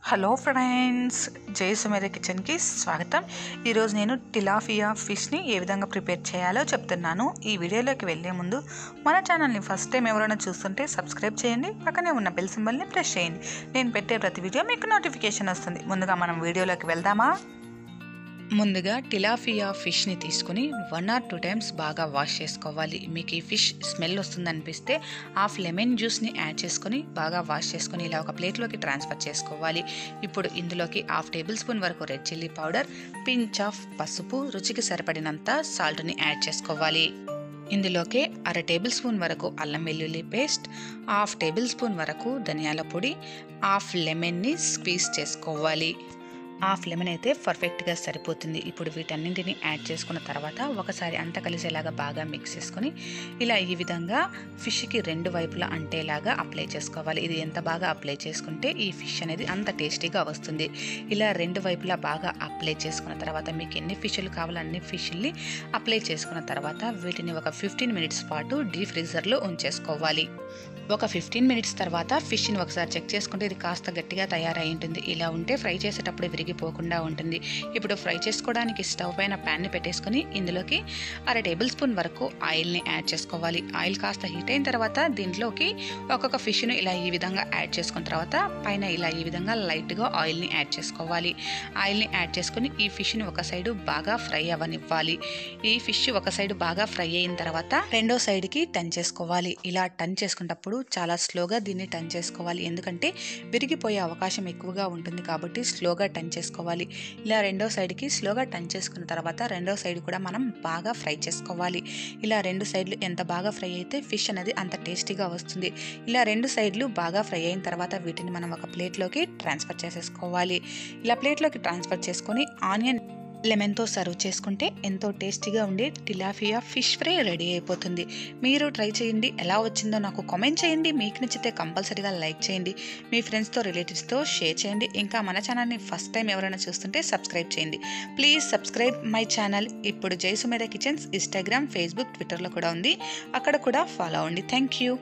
Hello friends, జై సుమేధ కిచెన్కి స్వాగతం. ఈరోజు నేను టిలాఫియా ఫిష్ని ఏ విధంగా ప్రిపేర్ చేయాలో చెప్తున్నాను. ఈ వీడియోలోకి వెళ్ళే ముందు మన ఛానల్ని ఫస్ట్ టైం ఎవరైనా చూస్తుంటే సబ్స్క్రైబ్ చేయండి, పక్కనే ఉన్న బెల్ సింబల్ని ప్రెస్ చేయండి. నేను పెట్టే ప్రతి వీడియో మీకు నోటిఫికేషన్ వస్తుంది. ముందుగా మనం వీడియోలోకి వెళ్దామా? ముందుగా టిలాఫియా ఫిష్ని తీసుకుని 1 or 2 times బాగా వాష్ చేసుకోవాలి. మీకు ఈ ఫిష్ స్మెల్ వస్తుంది అనిపిస్తే హాఫ్ లెమన్ జ్యూస్ని యాడ్ చేసుకొని బాగా వాష్ చేసుకొని ఇలా ఒక ప్లేట్లోకి ట్రాన్స్ఫర్ చేసుకోవాలి. ఇప్పుడు ఇందులోకి 1/2 టేబుల్ స్పూన్ వరకు red chilli powder, pinch of పసుపు, రుచికి సరిపడినంత సాల్ట్ని యాడ్ చేసుకోవాలి. ఇందులోకి 1/2 టేబుల్ స్పూన్ వరకు అల్లం వెల్లుల్లి పేస్ట్, 1/2 టేబుల్ స్పూన్ వరకు ధనియాల పొడి, 1/2 లెమన్ని స్క్వీజ్ చేసుకోవాలి. 1/2 లెమన్ అయితే పర్ఫెక్ట్గా సరిపోతుంది. ఇప్పుడు వీటన్నింటిని యాడ్ చేసుకున్న తర్వాత ఒకసారి అంతా కలిసేలాగా బాగా మిక్స్ చేసుకొని ఇలా ఈ విధంగా ఫిష్కి 2 వైపులా అంటేలాగా అప్లై చేసుకోవాలి. ఇది ఎంత బాగా అప్లై చేసుకుంటే ఈ ఫిష్ అనేది అంత టేస్టీగా వస్తుంది. ఇలా 2 వైపులా బాగా అప్లై చేసుకున్న తర్వాత మీకు ఎన్ని ఫిష్లు కావాలో అన్ని ఫిష్ని అప్లై చేసుకున్న తర్వాత వీటిని ఒక 15 minutes పాటు డీప్ ఫ్రీజర్లో ఉంచేసుకోవాలి. ఒక 15 minutes తర్వాత ఫిష్ని ఒకసారి చెక్ చేసుకుంటే ఇది కాస్త గట్టిగా తయారై ఉంటుంది. ఇలా ఉంటే ఫ్రై చేసేటప్పుడు విరిగిపోకుండా ఉంటుంది. ఇప్పుడు ఫ్రై చేసుకోవడానికి స్టవ్ పైన ప్యాన్ని పెట్టేసుకొని ఇందులోకి 1/2 టేబుల్ స్పూన్ వరకు ఆయిల్ని యాడ్ చేసుకోవాలి. ఆయిల్ కాస్త హీట్ అయిన తర్వాత దీంట్లోకి ఒక్కొక్క ఫిష్ను ఇలా ఈ విధంగా యాడ్ చేసుకున్న తర్వాత పైన ఇలా ఈ విధంగా లైట్గా ఆయిల్ని యాడ్ చేసుకోవాలి. ఆయిల్ని యాడ్ చేసుకుని ఈ ఫిష్ని ఒక సైడు బాగా ఫ్రై అవ్వనివ్వాలి. ఈ ఫిష్ ఒక సైడు బాగా ఫ్రై అయిన తర్వాత రెండో సైడ్కి టర్న్ చేసుకోవాలి. ఇలా టర్న్ చేసుకున్నప్పుడు చాలా స్లోగా దీన్ని టర్న్ చేసుకోవాలి, ఎందుకంటే విరిగిపోయే అవకాశం ఎక్కువగా ఉంటుంది కాబట్టి స్లోగా టర్న్ చేసుకోవాలి. ఇలా రెండో సైడ్కి స్లోగా టర్న్ చేసుకున్న తర్వాత రెండో సైడ్ కూడా మనం బాగా ఫ్రై చేసుకోవాలి. ఇలా 2 సైడ్లు ఎంత బాగా ఫ్రై అయితే ఫిష్ అనేది అంత టేస్టీగా వస్తుంది. ఇలా 2 సైడ్లు బాగా ఫ్రై అయిన తర్వాత వీటిని మనం ఒక ప్లేట్లోకి ట్రాన్స్ఫర్ చేసేసుకోవాలి. ఇలా ప్లేట్లోకి ట్రాన్స్ఫర్ చేసుకొని ఆనియన్ లెమన్తో సర్వ్ చేసుకుంటే ఎంతో టేస్టీగా ఉండే టిలాఫియా ఫిష్ ఫ్రై రెడీ అయిపోతుంది. మీరు ట్రై చేయండి, ఎలా వచ్చిందో నాకు కామెంట్ చేయండి. మీకు నచ్చితే కంపల్సరీగా లైక్ చేయండి, మీ ఫ్రెండ్స్తో రిలేటివ్స్తో షేర్ చేయండి. ఇంకా మన ఛానల్ని ఫస్ట్ టైం ఎవరైనా చూస్తుంటే సబ్స్క్రైబ్ చేయండి. Please subscribe my channel. ఇప్పుడు జై సుమేధ కిచెన్స్ ఇన్స్టాగ్రామ్, ఫేస్బుక్, ట్విట్టర్లో కూడా ఉంది, అక్కడ కూడా ఫాలో అవ్వండి. Thank you.